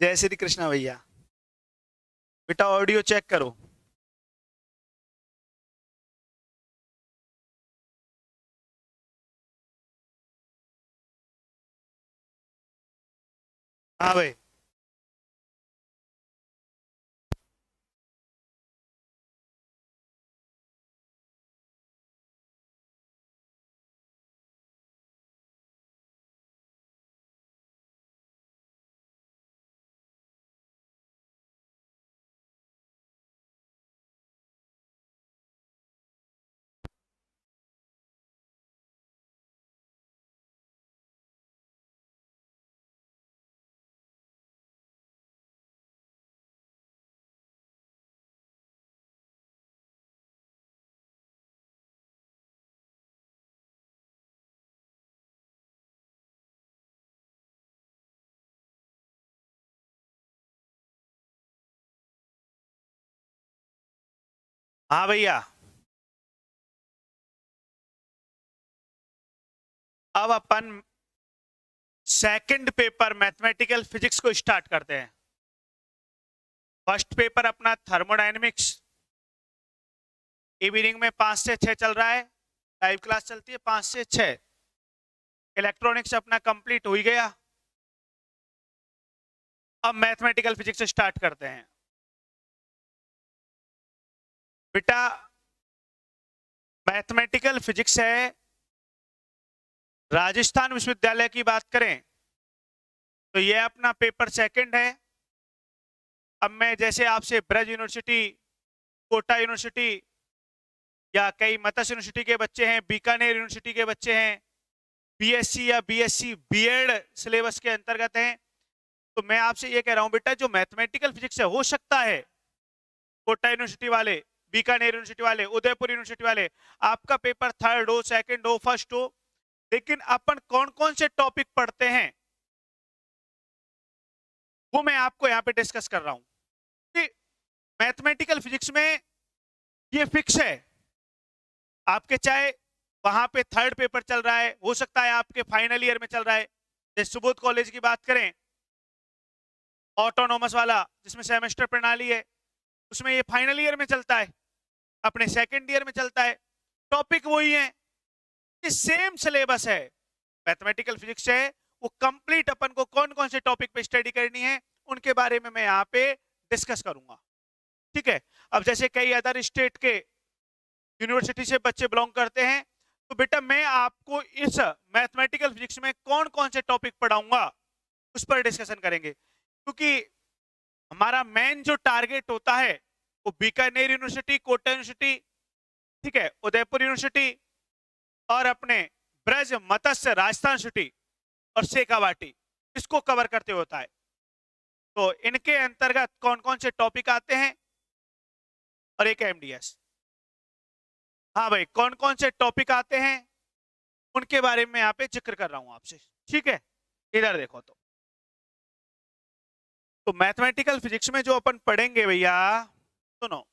जय श्री कृष्णा भैया। बेटा ऑडियो चेक करो। हाँ भाई। हाँ भैया। अब अपन सेकंड पेपर मैथमेटिकल फिजिक्स को स्टार्ट करते हैं। फर्स्ट पेपर अपना थर्मोडायनेमिक्स इवनिंग में 5 से 6 चल रहा है। लाइव क्लास चलती है 5 से 6। इलेक्ट्रॉनिक्स अपना कंप्लीट हो ही गया। अब मैथमेटिकल फिजिक्स स्टार्ट करते हैं। बेटा मैथमेटिकल फिजिक्स है, राजस्थान विश्वविद्यालय की बात करें तो यह अपना पेपर सेकंड है। अब मैं जैसे आपसे ब्रज यूनिवर्सिटी, कोटा यूनिवर्सिटी या कई मत्स्य यूनिवर्सिटी के बच्चे हैं, बीकानेर यूनिवर्सिटी के बच्चे हैं, बीएससी या बीएससी बीएड सिलेबस के अंतर्गत हैं, तो मैं आपसे ये कह रहा हूं बेटा जो मैथमेटिकल फिजिक्स है, हो सकता है कोटा यूनिवर्सिटी वाले, बीकानेर यूनिवर्सिटी वाले, उदयपुर यूनिवर्सिटी वाले आपका पेपर थर्ड हो, सेकंड हो, फर्स्ट हो, लेकिन अपन कौन कौन से टॉपिक पढ़ते हैं वो मैं आपको यहाँ पे डिस्कस कर रहा हूं कि मैथमेटिकल फिजिक्स में ये फिक्स है। आपके चाहे वहां पे थर्ड पेपर चल रहा है, हो सकता है आपके फाइनल ईयर में चल रहा है। जैसे सुबोध कॉलेज की बात करें, ऑटोनॉमस वाला जिसमें सेमेस्टर प्रणाली है, उसमें ये फाइनल ईयर में चलता है, अपने सेकंड ईयर में चलता है। टॉपिक वही है, ये सेम सिलेबस है। मैथमेटिकल फिजिक्स है वो कंप्लीट अपन को कौन कौन से टॉपिक पे स्टडी करनी है उनके बारे में मैं यहाँ पे डिस्कस करूंगा। ठीक है। अब जैसे कई अदर स्टेट के यूनिवर्सिटी से बच्चे बिलोंग करते हैं, तो बेटा मैं आपको इस मैथमेटिकल फिजिक्स में कौन कौन से टॉपिक पढ़ाऊंगा उस पर डिस्कशन करेंगे, क्योंकि हमारा मेन जो टारगेट होता है वो बीकानेर यूनिवर्सिटी, कोटा यूनिवर्सिटी, ठीक है, उदयपुर यूनिवर्सिटी और अपने ब्रज मत्स्य राजस्थान यूनिवर्सिटी और शेखावाटी, इसको कवर करते होता है। तो इनके अंतर्गत कौन कौन से टॉपिक आते हैं और एक एमडीएस। हाँ भाई, कौन कौन से टॉपिक आते हैं उनके बारे में यहाँ पे जिक्र कर रहा हूं आपसे। ठीक है, इधर देखो। तो मैथमेटिकल फिजिक्स में जो अपन पढ़ेंगे भैया, सुनो।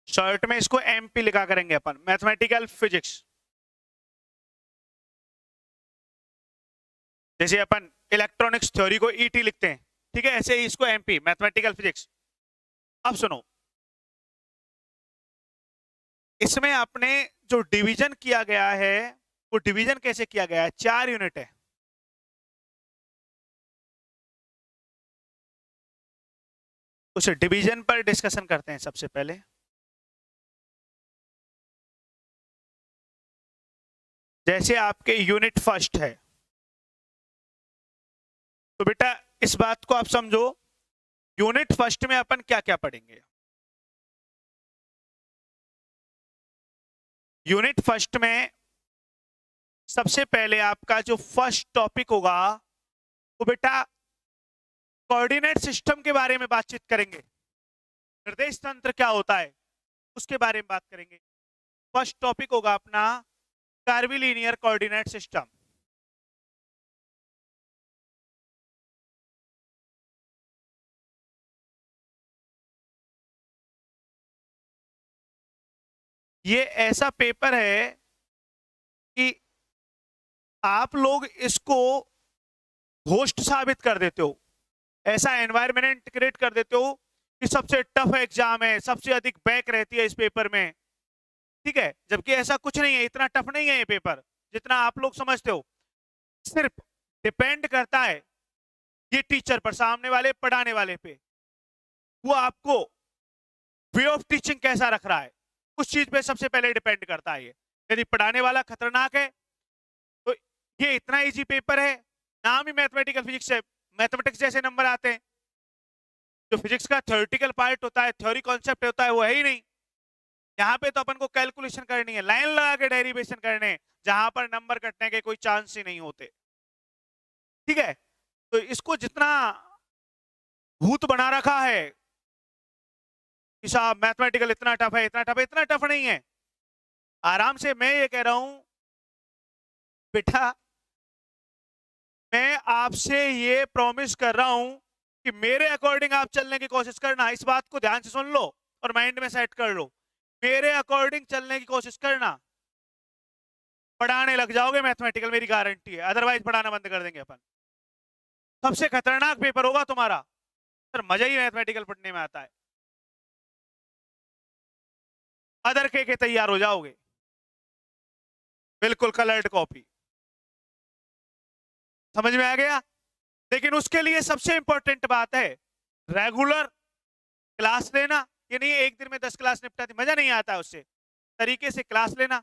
शॉर्ट में इसको एमपी लिखा करेंगे अपन, मैथमेटिकल फिजिक्स। जैसे अपन इलेक्ट्रॉनिक्स थ्योरी को ईटी लिखते हैं, ठीक है, ऐसे ही इसको एमपी, मैथमेटिकल फिजिक्स। अब सुनो, इसमें आपने जो डिवीजन किया गया है वो डिवीजन कैसे किया गया है, 4 यूनिट है। उस डिवीजन पर डिस्कशन करते हैं सबसे पहले। जैसे आपके यूनिट फर्स्ट है, तो बेटा इस बात को आप समझो, यूनिट फर्स्ट में अपन क्या क्या पढ़ेंगे। यूनिट फर्स्ट में सबसे पहले आपका जो फर्स्ट टॉपिक होगा वो बेटा कोऑर्डिनेट सिस्टम के बारे में बातचीत करेंगे। निर्देश तंत्र क्या होता है उसके बारे में बात करेंगे। फर्स्ट टॉपिक होगा अपना कर्वीलिनियर कोऑर्डिनेट सिस्टम। ये ऐसा पेपर है कि आप लोग इसको होस्ट साबित कर देते हो, ऐसा एनवायरनमेंट क्रिएट कर देते हो कि सबसे टफ एग्जाम है, सबसे अधिक बैक रहती है इस पेपर में, ठीक है। जबकि ऐसा कुछ नहीं है, इतना टफ नहीं है ये पेपर जितना आप लोग समझते हो। सिर्फ डिपेंड करता है ये टीचर पर, सामने वाले पढ़ाने वाले पे, वो आपको वे ऑफ टीचिंग कैसा रख रहा है, उस चीज पे सबसे पहले डिपेंड करता है ये। यदि पढ़ाने वाला खतरनाक है तो ये इतना इजी पेपर है, नाम ही मैथमेटिकल फिजिक्स है, मैथमेटिक्स जैसे नंबर आते हैं। जो फिजिक्स का थ्योरेटिकल पार्ट होता है, थ्योरी कॉन्सेप्ट होता है, वो है ही नहीं। यहाँ पे तो अपन को कैलकुलेशन करनी है, लाइन लगा के डेरिवेशन करने, जहां पर नंबर कटने के कोई चांस ही नहीं होते, ठीक है। तो इसको जितना भूत बना रखा है कि साहब मैथमेटिकल इतना टफ है, इतना टफ है, इतना टफ नहीं है। आराम से मैं ये कह रहा हूं बेटा, मैं आपसे ये प्रॉमिस कर रहा हूं कि मेरे अकॉर्डिंग आप चलने की कोशिश करना। इस बात को ध्यान से सुन लो और माइंड में सेट कर लो, मेरे अकॉर्डिंग चलने की कोशिश करना, पढ़ाने लग जाओगे मैथमेटिकल, मेरी गारंटी है। अदरवाइज पढ़ाना बंद कर देंगे अपन। सबसे खतरनाक पेपर होगा तुम्हारा, सर मजा ही मैथमेटिकल पढ़ने में आता है। अदर के तैयार हो जाओगे, बिल्कुल कलर्ड कॉपी। समझ में आ गया? लेकिन उसके लिए सबसे इंपॉर्टेंट बात है रेगुलर क्लास लेना। ये नहीं एक दिन में 10 क्लास निपटा दी, मजा नहीं आता उससे। तरीके से क्लास लेना,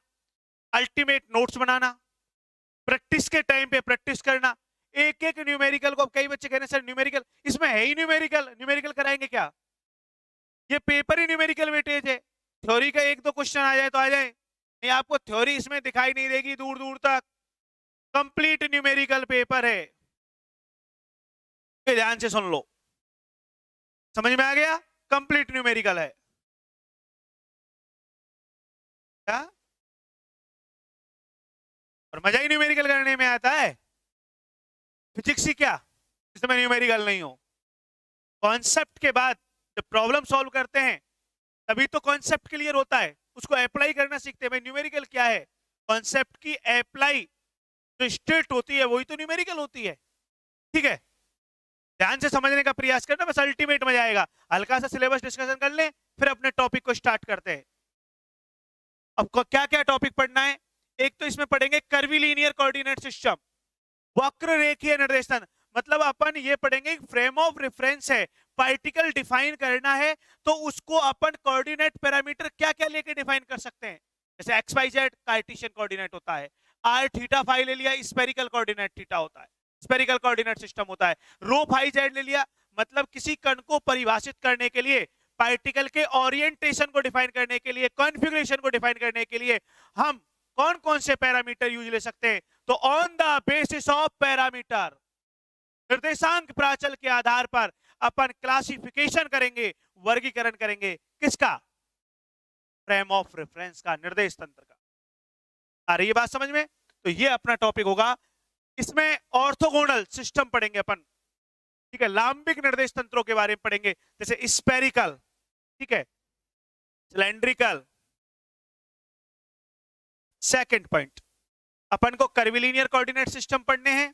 अल्टीमेट नोट्स बनाना, प्रैक्टिस के टाइम पे प्रैक्टिस करना। एक एक न्यूमेरिकल को, अब कई बच्चे कह रहे हैं सर न्यूमेरिकल, इसमें है ही न्यूमेरिकल, न्यूमेरिकल कराएंगे क्या? ये पेपर ही न्यूमेरिकल वेटेज है। थ्योरी का एक दो क्वेश्चन आ जाए तो आ जाए, नहीं आपको थ्योरी इसमें दिखाई नहीं देगी दूर दूर तक। कंप्लीट न्यूमेरिकल पेपर है, ध्यान से सुन लो। समझ में आ गया? कंप्लीट न्यूमेरिकल है क्या? और मजा ही न्यूमेरिकल करने में आता है। फिजिक्स ही क्या इसमें न्यूमेरिकल नहीं हो। कॉन्सेप्ट के बाद जब प्रॉब्लम सॉल्व करते हैं तभी तो कॉन्सेप्ट क्लियर होता है, उसको अप्लाई करना सीखते हैं। भाई न्यूमेरिकल क्या है? कॉन्सेप्ट की अप्लाई जो स्टेट होती है वही तो न्यूमेरिकल होती है, ठीक है। ध्यान से समझने का प्रयास करना, बस अल्टीमेट मजा आएगा। हल्का सा सिलेबस डिस्कशन कर ले, फिर अपने टॉपिक को स्टार्ट करते हैं। अब क्या क्या टॉपिक पढ़ना है? एक तो इसमें पढ़ेंगे कर्वीलिनियर कोऑर्डिनेट सिस्टम, वक्र रेखीय निर्देशन। मतलब अपन ये पढ़ेंगे फ्रेम ऑफ रेफरेंस है, पार्टिकल डिफाइन करना है तो उसको अपन कोऑर्डिनेट पैरामीटर क्या क्या लेके डिफाइन कर सकते हैं। जैसे x y z Cartesian coordinate होता है, आर थीटा फाई ले लिया स्फेरिकल कोऑर्डिनेट थीटा होता है, स्फेरिकल कोऑर्डिनेट सिस्टम होता है। रो फाई जेड ले लिया, मतलब किसी कण को परिभाषित करने के लिए, पार्टिकल के ओरिएंटेशन को डिफाइन करने के लिए, कॉन्फ़िगरेशन को डिफाइन करने के लिए हम कौन कौन से पैरामीटर यूज ले सकते हैं। तो on the basis of parameter, निर्देशांक प्राचल के आधार पर अपन क्लासिफिकेशन करेंगे, वर्गीकरण करेंगे। किसका? फ्रेम ऑफ रेफरेंस का, निर्देश तंत्र का। आ रही है बात समझ में? तो ये अपना टॉपिक होगा। इसमें ऑर्थोगोनल सिस्टम पढ़ेंगे अपन, ठीक है। लांबिक निर्देश तंत्रों के बारे में पढ़ेंगे, जैसे स्पेरिकल, ठीक है, सिलेंड्रिकल। सेकंड पॉइंट, अपन को कर्वीलिनियर कोऑर्डिनेट सिस्टम पढ़ने हैं।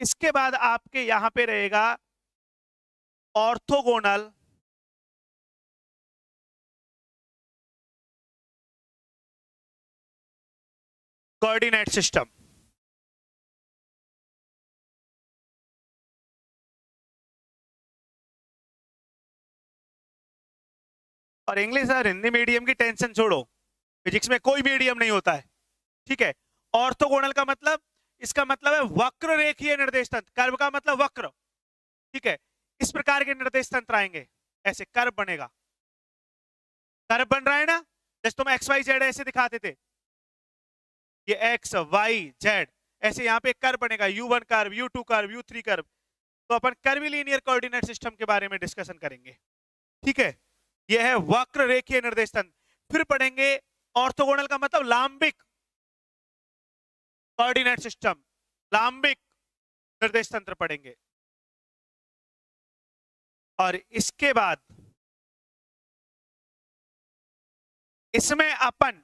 इसके बाद आपके यहां पे रहेगा ऑर्थोगोनल कोऑर्डिनेट सिस्टम। और इंग्लिश और हिंदी मीडियम की टेंशन छोड़ो, फिजिक्स में कोई मीडियम नहीं होता है, ठीक है। ऑर्थोगोनल का मतलब, इसका मतलब है वक्र रेखीय निर्देश तंत्र। कर्व का मतलब वक्र, ठीक है। इस प्रकार के निर्देश तंत्र आएंगे, ऐसे कर्व बनेगा। कर्व बन रहा है ना, जैसे तुम एक्स वाई जेड ऐसे दिखाते थे, ये एक्स वाई जेड, ऐसे यहाँ पे कर्व बनेगा, U1 curve, U2 curve, U3 curve. तो अपन कर्वीलिनियर कोऑर्डिनेट सिस्टम के बारे में डिस्कशन करेंगे, ठीक है। यह है वक्र रेखीय निर्देश तंत्र। फिर पढ़ेंगे ऑर्थोगोनल का मतलब लांबिक कोऑर्डिनेट सिस्टम, लांबिक निर्देश तंत्र पढ़ेंगे। और इसके बाद इसमें अपन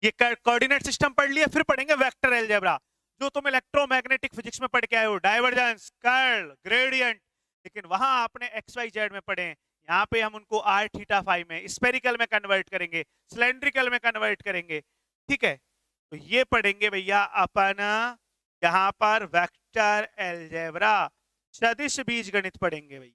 ये कोऑर्डिनेट सिस्टम पढ़ लिया, फिर पढ़ेंगे वेक्टर अलजेब्रा, जो तुम इलेक्ट्रोमैग्नेटिक फिजिक्स में पढ़ के आए हो, डाइवर्जेंस, कर्ल, ग्रेडियंट, लेकिन वहां आपने एक्स वाई जेड में पढ़े हैं। यहाँ पे हम उनको आर थीटा फाई में, स्पेरिकल में कन्वर्ट करेंगे, सिलेंड्रिकल में कन्वर्ट करेंगे, ठीक है। तो ये पढ़ेंगे भैया अपन यहाँ पर वेक्टर अलजेब्रा, सदिश बीजगणित पढ़ेंगे भैया।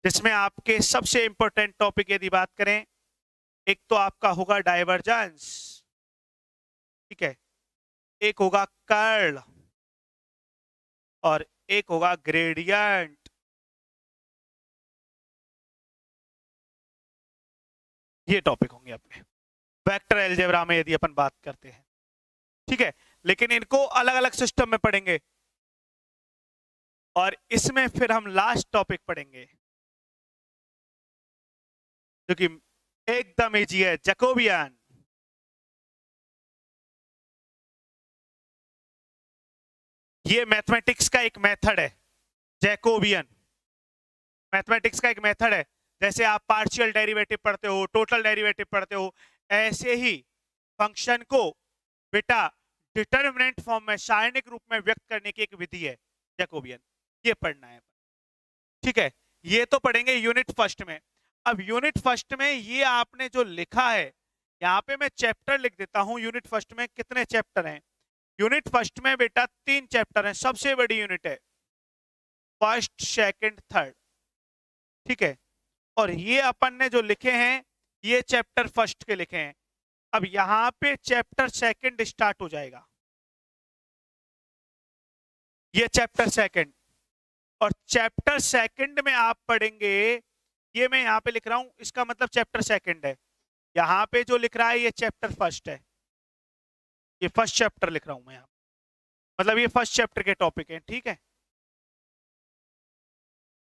जिसमें आपके सबसे इंपॉर्टेंट टॉपिक यदि बात करें, एक तो आपका होगा डाइवर्जेंस, ठीक है, एक होगा कर्ल और एक होगा ग्रेडियंट। ये टॉपिक होंगे अपने वेक्टर अलजेब्रा में यदि अपन बात करते हैं, ठीक है। लेकिन इनको अलग अलग सिस्टम में पढ़ेंगे, और इसमें फिर हम लास्ट टॉपिक पढ़ेंगे जो कि एकदम इजी है, जैकोबियन। ये मैथमेटिक्स का एक मेथड है, जैकोबियन मैथमेटिक्स का एक मेथड है। जैसे आप पार्शियल डेरिवेटिव पढ़ते हो, टोटल डेरिवेटिव पढ़ते हो, ऐसे ही फंक्शन को बेटा डिटरमिनेंट फॉर्म में, सारणिक रूप में व्यक्त करने की एक विधि है जैकोबियन, ये पढ़ना है, ठीक है। ये तो पढ़ेंगे यूनिट फर्स्ट में। अब यूनिट फर्स्ट में ये आपने जो लिखा है, यहाँ पे मैं चैप्टर लिख देता हूं। यूनिट फर्स्ट में कितने चैप्टर हैं? यूनिट फर्स्ट में बेटा 3 चैप्टर हैं, सबसे बड़ी यूनिट है, फर्स्ट, सेकंड, थर्ड, ठीक है। और ये अपन ने जो लिखे हैं, ये चैप्टर फर्स्ट के लिखे हैं। अब यहां पे चैप्टर सेकंड स्टार्ट हो जाएगा, ये चैप्टर सेकंड, और चैप्टर सेकंड में आप पढ़ेंगे, ये मैं यहां पे लिख रहा हूं, इसका मतलब चैप्टर सेकंड है। यहां पे जो लिख रहा है ये चैप्टर फर्स्ट है, ये फर्स्ट चैप्टर लिख रहा हूं मैं यहां, मतलब ये फर्स्ट चैप्टर के टॉपिक हैं, ठीक है।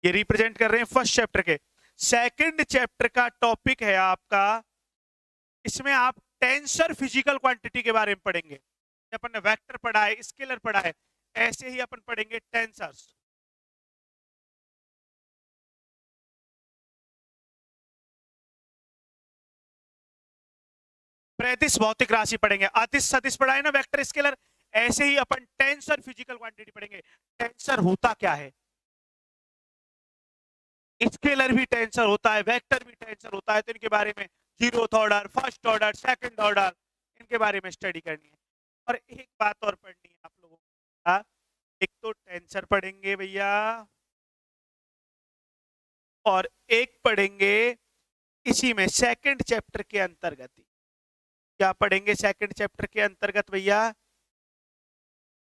ये रिप्रेजेंट कर रहे हैं फर्स्ट चैप्टर के। सेकंड चैप्टर का टॉपिक है आपका, इसमें आप टेंसर फिजिकल क्वांटिटी के बारे में पढ़ेंगे। अपन ने वेक्टर पढ़ा है, स्केलर पढ़ा है, ऐसे ही अपन पढ़ेंगे टेंसर्स। प्रैदिश भौतिक राशि पढ़ेंगे, अदिश सदिश पढ़ा है ना वेक्टर स्केलर, ऐसे ही अपन टेंसर फिजिकल क्वांटिटी पढ़ेंगे। टेंसर होता क्या है, स्केलर भी टेंसर होता है, वेक्टर भी टेंसर होता है, तो इनके बारे में zeroth order, first order, second order, इनके बारे में स्टडी करनी है। और एक बात और पढ़नी है आप लोगों को, एक तो टेंसर पढ़ेंगे भैया, और एक पढ़ेंगे इसी में सेकंड चैप्टर के अंतर्गत। क्या पढ़ेंगे सेकंड चैप्टर के अंतर्गत भैया?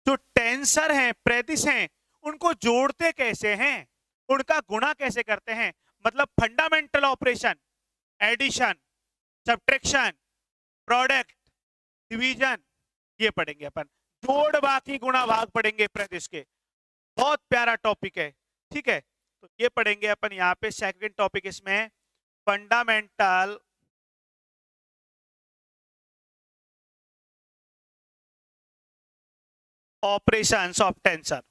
जो टेंसर हैं, प्रदिश हैं, उनको जोड़ते कैसे हैं, उनका गुणा कैसे करते हैं, मतलब fundamental operation, addition, subtraction, product, division, ये पढ़ेंगे अपन। जोड़ बाकी गुणा भाग पढ़ेंगे प्रदिश के, बहुत प्यारा टॉपिक है, ठीक है। तो ये पढ़ेंगे अपन यहाँ पे सेकंड टॉपिक इसमें, fundamental operations of tensor.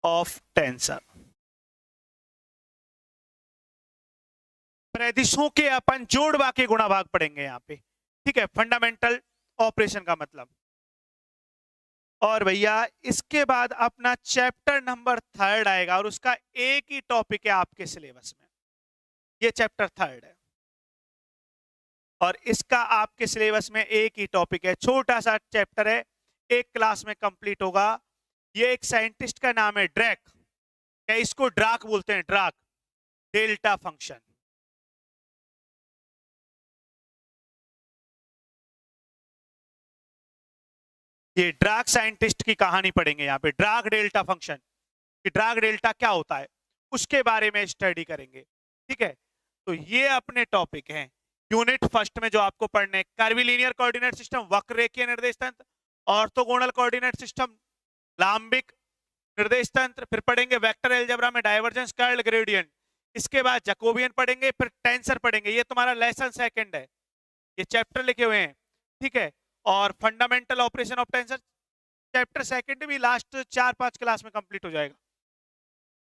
Of tensor, प्रदिशों के अपन जोड़ बाकी गुणा भाग पढ़ेंगे यहाँ पे, ठीक है, फंडामेंटल ऑपरेशन का मतलब। और भैया इसके बाद अपना चैप्टर नंबर 3 आएगा, और उसका एक ही टॉपिक है आपके सिलेबस में, ये चैप्टर 3 है, और इसका आपके सिलेबस में एक ही टॉपिक है, छोटा सा चैप्टर है, एक क्लास में कंप्लीट होगा। ये एक साइंटिस्ट का नाम है ड्रैक, क्या इसको ड्राक बोलते हैं, ड्राक, डेल्टा फंक्शन। ये ड्राक साइंटिस्ट की कहानी पढ़ेंगे यहाँ पे, ड्राक डेल्टा फंक्शन, कि ड्राक डेल्टा क्या होता है उसके बारे में स्टडी करेंगे, ठीक है। तो ये अपने टॉपिक हैं यूनिट फर्स्ट में जो आपको पढ़ने, कर्विलीनियर कोऑर्डिनेट सिस्टम, वक्ररेखीय निर्देश तंत्र, ऑर्थोगोनल कोऑर्डिनेट सिस्टम, लाम्बिक निर्देश तंत्र, फिर पढ़ेंगे वेक्टर अलजेब्रा में डाइवर्जेंस, कर्ल, ग्रेडियंट, इसके बाद जैकोबियन पढ़ेंगे, फिर टेंसर पढ़ेंगे। ये तुम्हारा लेसन सेकंड है, ये चैप्टर लिखे हुए हैं, ठीक है। और fundamental operation of tensor, chapter second भी लास्ट 4-5 क्लास में कंप्लीट हो जाएगा,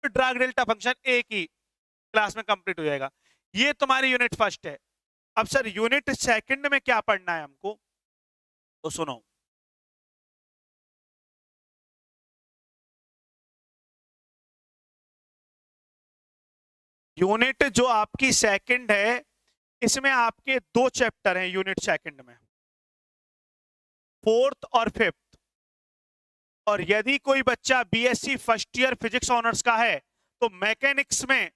तो ड्रग डेल्टा फंक्शन एक ही क्लास में कंप्लीट हो जाएगा। ये तुम्हारी यूनिट फर्स्ट है। अब सर यूनिट सेकंड में क्या पढ़ना है हमको, तो सुनो। यूनिट जो आपकी सेकंड है, इसमें आपके 2 चैप्टर हैं यूनिट सेकंड में, फोर्थ और फिफ्थ। और यदि कोई बच्चा BSc first year physics honours का है, तो मैकेनिक्स में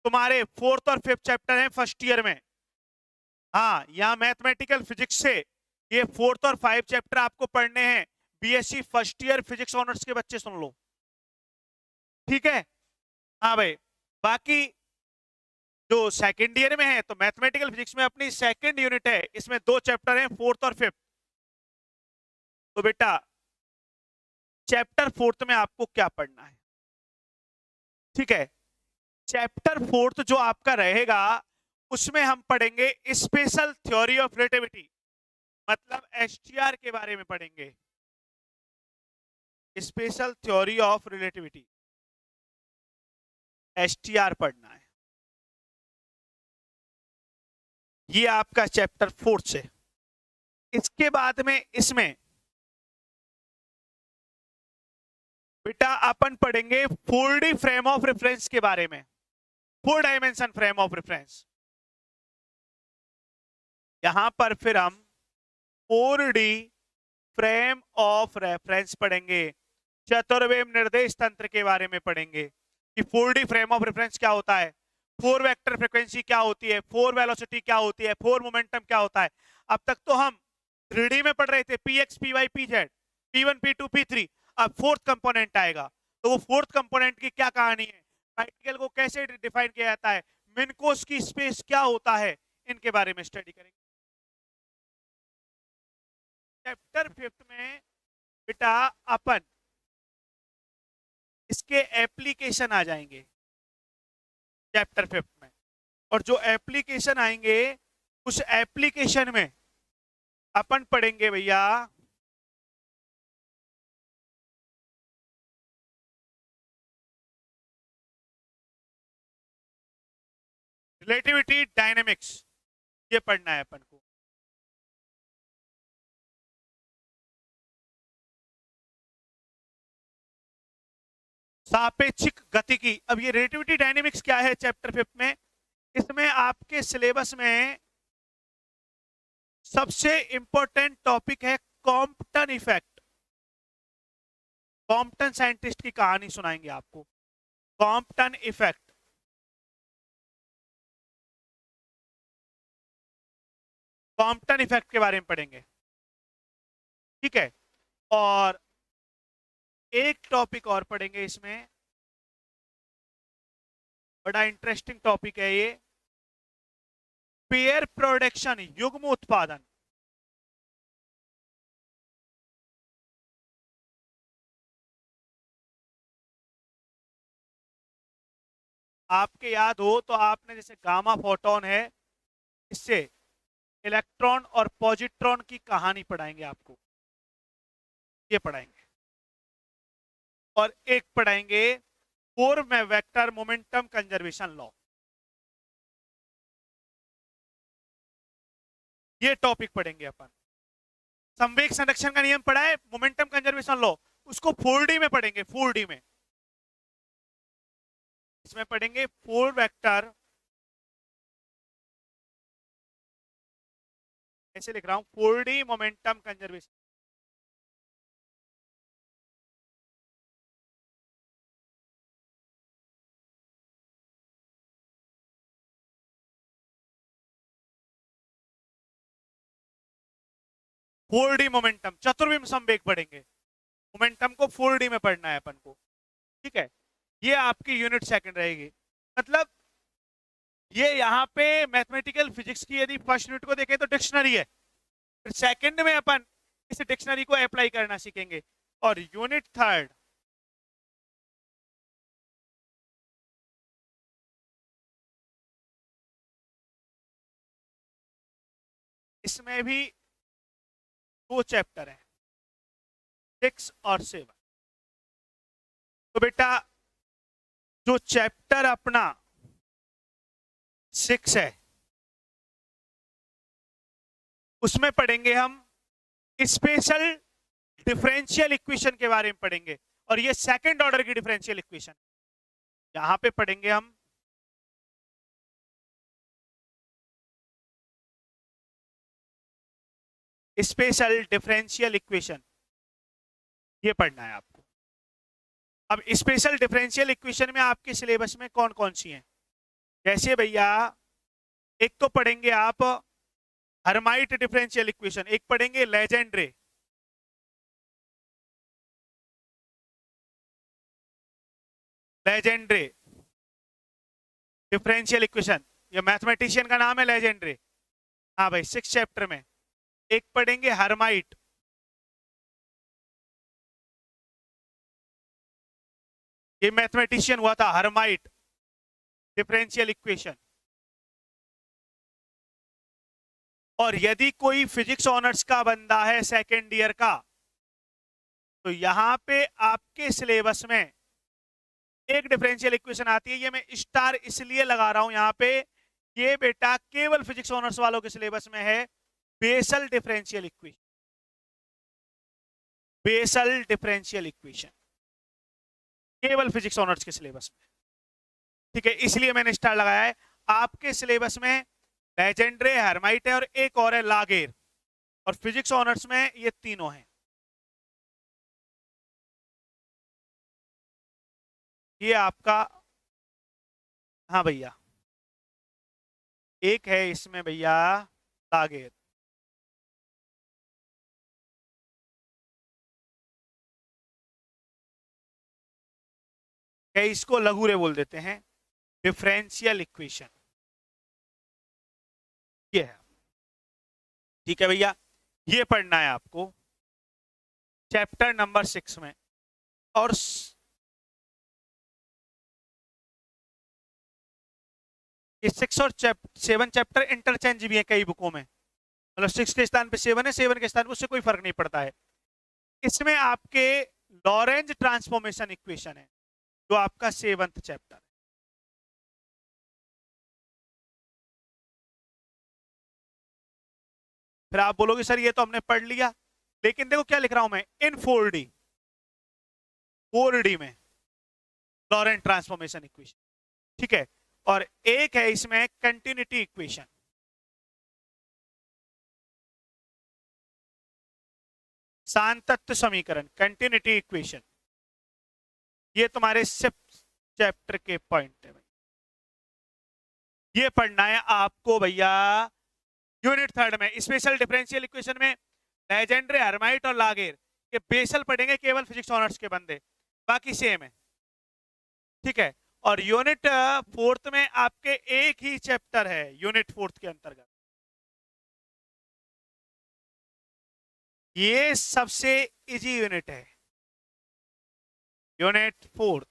तुम्हारे फोर्थ और फिफ्थ चैप्टर हैं फर्स्ट ईयर में। हाँ, यहाँ मैथमेटिकल फिजिक्स से ये फोर्थ और 5 चैप्टर आपको पढ़ने हैं। BSc first year physics honours के बच्चे सुन लो, ठीक है। हाँ भाई, बाकी जो सेकेंड ईयर में है, तो मैथमेटिकल फिजिक्स में अपनी सेकेंड यूनिट है, इसमें 2 चैप्टर हैं फोर्थ और फिफ्थ। तो बेटा चैप्टर फोर्थ में आपको क्या पढ़ना है, ठीक है। चैप्टर फोर्थ जो आपका रहेगा, उसमें हम पढ़ेंगे स्पेशल थ्योरी ऑफ रिलेटिविटी, मतलब एसटीआर के बारे में पढ़ेंगे। Special theory of relativity, STR पढ़ना है। ये आपका चैप्टर फोर्थ से। इसके बाद में इसमें बेटा अपन पढ़ेंगे 4D फ्रेम ऑफ रेफरेंस के बारे में, 4 डायमेंशन फ्रेम ऑफ रेफरेंस। यहां पर फिर हम 4D फ्रेम ऑफ रेफरेंस पढ़ेंगे, चतुर्वेम निर्देश तंत्र के बारे में पढ़ेंगे कि 4D फ्रेम ऑफ रेफरेंस क्या होता है, 4 वेक्टर फ्रीक्वेंसी क्या होती है, 4 वेलोसिटी क्या होती है, 4 मोमेंटम क्या होता है। अब तक तो हम 3D में पढ़ रहे थे, px py pz p1 p2 p3। अब फोर्थ कंपोनेंट आएगा, तो वो फोर्थ कंपोनेंट की क्या कहानी है, पार्टिकल को कैसे डिफाइन किया जाता है, मिनकोस की स्पेस क्या होता है, इनके बारे में स्टडी करेंगे। चैप्टर फिफ्थ में बेटा अपन इसके एप्लीकेशन आ जाएंगे चैप्टर फिफ्थ में। और जो एप्लीकेशन आएंगे, उस एप्लीकेशन में अपन पढ़ेंगे भैया रिलेटिविटी डायनेमिक्स, ये पढ़ना है अपन को। सापेक्षिक गतिकी। अब ये रिलेटिविटी डायनेमिक्स क्या है चैप्टर फिफ्थ में, इसमें आपके सिलेबस में सबसे इंपॉर्टेंट टॉपिक है कॉम्पटन इफेक्ट। कॉम्पटन साइंटिस्ट की कहानी सुनाएंगे आपको, कॉम्पटन इफेक्ट। कॉम्पटन इफेक्ट के बारे में पढ़ेंगे, ठीक है। और एक टॉपिक और पढ़ेंगे इसमें, बड़ा इंटरेस्टिंग टॉपिक है ये, पेयर प्रोडक्शन, युग्म उत्पादन। आपके याद हो तो आपने जैसे गामा फोटोन है, इससे इलेक्ट्रॉन और पॉजिट्रॉन की कहानी पढ़ाएंगे आपको, ये पढ़ाएंगे। और एक पढ़ाएंगे फोर में वेक्टर मोमेंटम कंजर्वेशन लॉ, ये टॉपिक पढ़ेंगे अपन। संवेग संरक्षण का नियम पढ़ा है, मोमेंटम कंजर्वेशन लॉ, उसको 4D में पढ़ेंगे, 4D में। इसमें पढ़ेंगे 4 वेक्टर, ऐसे लिख रहा हूं, 4D momentum conservation. Four D momentum, चतुर्विम संवेग पढ़ेंगे, मोमेंटम को 4D में पढ़ना है अपन को, ठीक है। ये आपकी यूनिट सेकंड रहेगी। मतलब ये यहाँ पे मैथमेटिकल फिजिक्स की यदि फर्स्ट यूनिट को देखें तो डिक्शनरी है, फिर सेकंड में अपन इस डिक्शनरी को अप्लाई करना सीखेंगे। और यूनिट थर्ड, इसमें भी 2 चैप्टर है, 6 और 7। तो बेटा जो चैप्टर अपना 6 है उसमें पढ़ेंगे हम स्पेशल डिफरेंशियल इक्वेशन के बारे में पढ़ेंगे, और ये सेकंड ऑर्डर की डिफरेंशियल इक्वेशन यहां पे पढ़ेंगे हम। स्पेशल डिफरेंशियल इक्वेशन ये पढ़ना है आपको। अब स्पेशल डिफरेंशियल इक्वेशन में आपके सिलेबस में कौन कौन सी हैं, जैसे भैया एक तो पढ़ेंगे आप हर्माइट डिफरेंशियल इक्वेशन, एक पढ़ेंगे लेजेंड्रे, लेजेंड्रे डिफरेंशियल इक्वेशन, ये मैथमेटिशियन का नाम है लेजेंड्रे। हाँ भाई 6 चैप्टर में। एक पढ़ेंगे हर्माइट, ये मैथमेटिशियन हुआ था हर्माइट डिफरेंशियल इक्वेशन। और यदि कोई फिजिक्स ऑनर्स का बंदा है सेकेंड ईयर का, तो यहां पे आपके सिलेबस में एक डिफरेंशियल इक्वेशन आती है, ये मैं स्टार इसलिए लगा रहा हूं यहां पे, ये बेटा केवल फिजिक्स ऑनर्स वालों के सिलेबस में है, Bessel differential equation, Bessel differential equation केवल फिजिक्स ऑनर्स के सिलेबस में। ठीक है, इसलिए मैंने स्टार लगाया है। आपके सिलेबस में लेजेंड्रे, हर्माइट है और एक और है लागेर, और फिजिक्स ऑनर्स में ये तीनों हैं। ये आपका, हाँ भैया एक है इसमें भैया लागेर, इसको लघुरे बोल देते हैं, डिफरेंशियल इक्वेशन ये है। ठीक है भैया, ये पढ़ना है आपको चैप्टर नंबर 6 में। और ये 6 और 7 चैप्टर इंटरचेंज भी है कई बुकों में, मतलब 6 के स्थान पे 7 है, 7 के स्थान पे उससे कोई फर्क नहीं पड़ता है। इसमें आपके लॉरेंज ट्रांसफॉर्मेशन इक्वेशन है जो आपका 7th चैप्टर है। फिर आप बोलोगे सर ये तो हमने पढ़ लिया, लेकिन देखो क्या लिख रहा हूं मैं, इन 4D, 4D में लॉरेंज ट्रांसफॉर्मेशन इक्वेशन। ठीक है, और एक है इसमें कंटिन्यूटी इक्वेशन, सांतत्व समीकरण, कंटिन्यूटी इक्वेशन, ये तुम्हारे 6 चैप्टर के पॉइंट है भाई। ये पढ़ना है आपको भैया यूनिट 3 में। स्पेशल डिफरेंशियल इक्वेशन में लेजेंड्रे, हर्माइट और लागेर, ये बेसल पढ़ेंगे केवल फिजिक्स ऑनर्स के बंदे, बाकी सेम है। ठीक है, और यूनिट 4 में आपके एक ही चैप्टर है यूनिट 4 के अंतर्गत, ये सबसे इजी यूनिट है, यूनिट 4।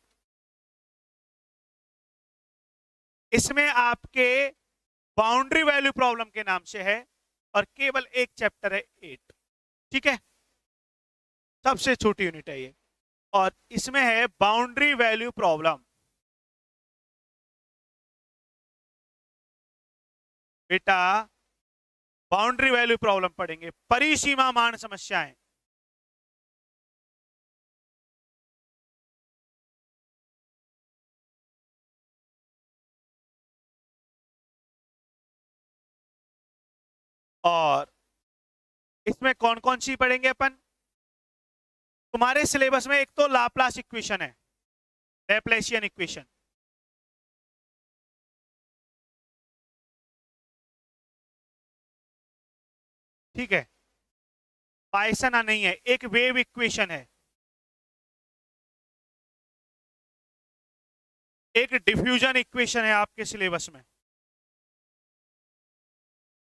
इसमें आपके बाउंड्री वैल्यू प्रॉब्लम के नाम से है, और केवल एक चैप्टर है 8। ठीक है, सबसे छोटी यूनिट है ये, और इसमें है बाउंड्री वैल्यू प्रॉब्लम। बेटा बाउंड्री वैल्यू प्रॉब्लम पढ़ेंगे, परिसीमा मान समस्याएं। और इसमें कौन कौन सी पढ़ेंगे अपन, तुम्हारे सिलेबस में एक तो लाप्लास इक्वेशन है, लैप्लासियन इक्वेशन, ठीक है, पाइसन नहीं है, एक वेव इक्वेशन है, एक डिफ्यूजन इक्वेशन है आपके सिलेबस में।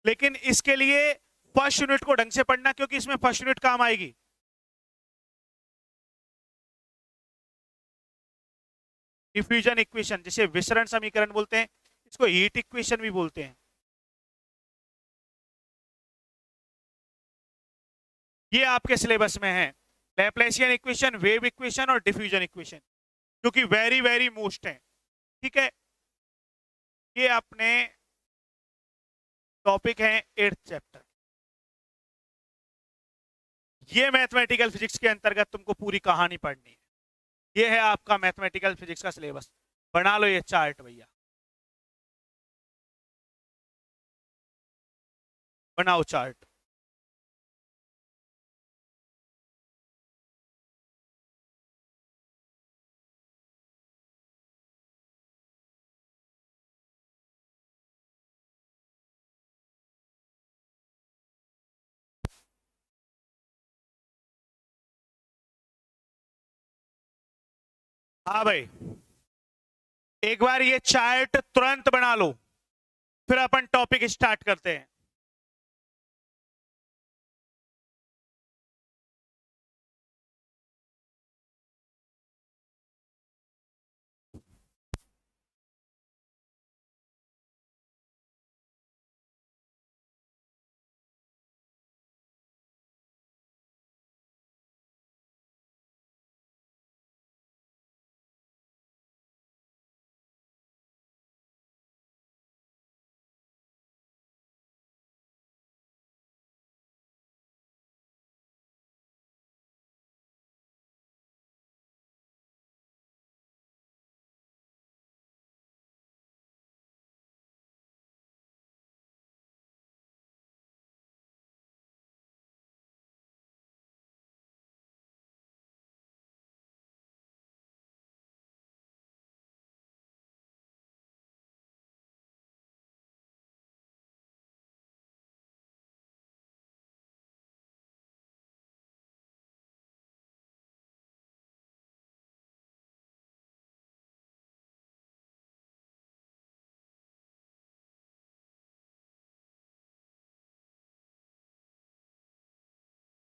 लेकिन इसके लिए फर्स्ट यूनिट को ढंग से पढ़ना, क्योंकि इसमें फर्स्ट यूनिट काम आएगी। डिफ्यूजन इक्वेशन जिसे विसरण समीकरण बोलते हैं, इसको हीट इक्वेशन भी बोलते हैं, ये आपके सिलेबस में है। लैप्लासियन इक्वेशन, वेव इक्वेशन और डिफ्यूजन इक्वेशन, जो कि वेरी वेरी मोस्ट है। ठीक है, ये अपने टॉपिक है 8th चैप्टर। ये मैथमेटिकल फिजिक्स के अंतर्गत तुमको पूरी कहानी पढ़नी है। ये है आपका मैथमेटिकल फिजिक्स का सिलेबस। बना लो ये चार्ट भैया, बनाओ चार्ट। हाँ भाई, एक बार ये चार्ट तुरंत बना लो, फिर अपन टॉपिक स्टार्ट करते हैं।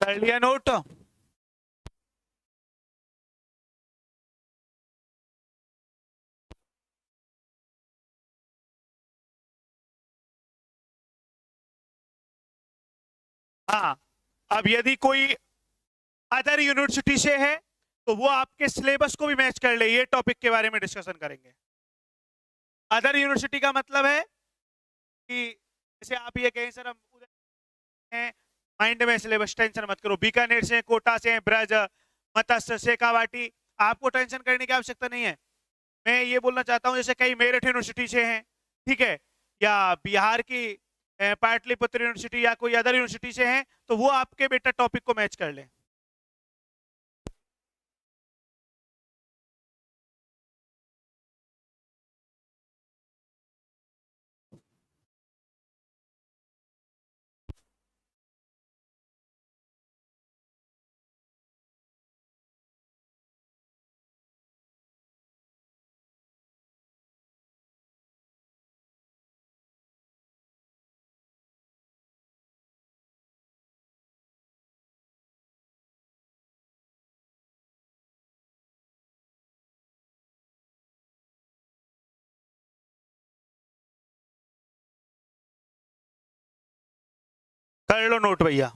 कर लिया नोट? हाँ, अब यदि कोई अदर यूनिवर्सिटी से है तो वो आपके सिलेबस को भी मैच कर ले। ये टॉपिक के बारे में डिस्कशन करेंगे। अदर यूनिवर्सिटी का मतलब है कि जैसे आप ये कहें सर हम उधर हैं, माइंड में सिलेबस टेंशन मत करो, बीकानेर से, कोटा से, ब्रज, मत्स्य, शेखावाटी, आपको टेंशन करने की आवश्यकता नहीं है। मैं ये बोलना चाहता हूँ जैसे कई मेरठ यूनिवर्सिटी से हैं, ठीक है, या बिहार की पाटलिपुत्र यूनिवर्सिटी या कोई अदर यूनिवर्सिटी से हैं, तो वो आपके बेटा टॉपिक को मैच कर लें। कर लो नोट भैया।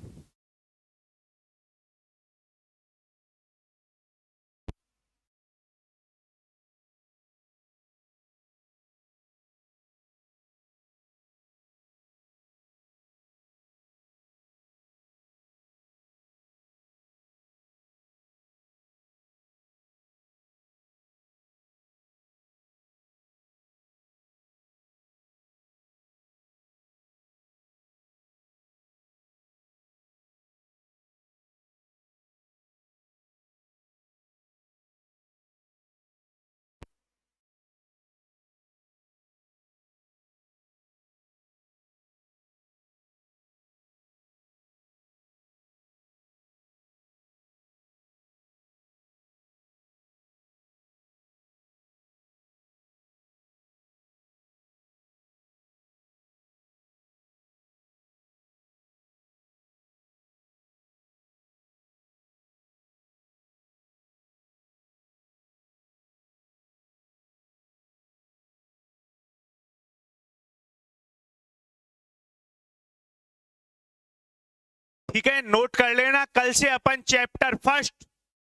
ठीक है, नोट कर लेना, कल से अपन chapter first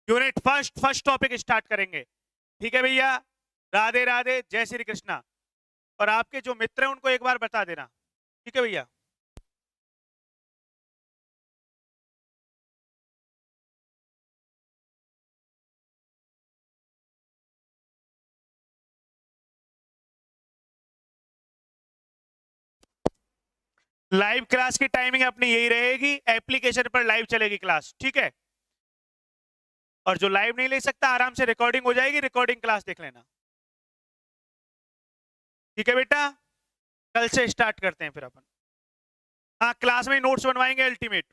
unit first topic start करेंगे। ठीक है भैया, राधे राधे, जय श्री कृष्णा। और आपके जो मित्र हैं उनको एक बार बता देना। ठीक है भैया। लाइव क्लास की टाइमिंग अपनी यही रहेगी, एप्लीकेशन पर लाइव चलेगी क्लास। ठीक है, और जो लाइव नहीं ले सकता आराम से रिकॉर्डिंग हो जाएगी, रिकॉर्डिंग क्लास देख लेना। ठीक है बेटा, कल से स्टार्ट करते हैं फिर अपन। हाँ, क्लास में नोट्स बनवाएंगे अल्टीमेट।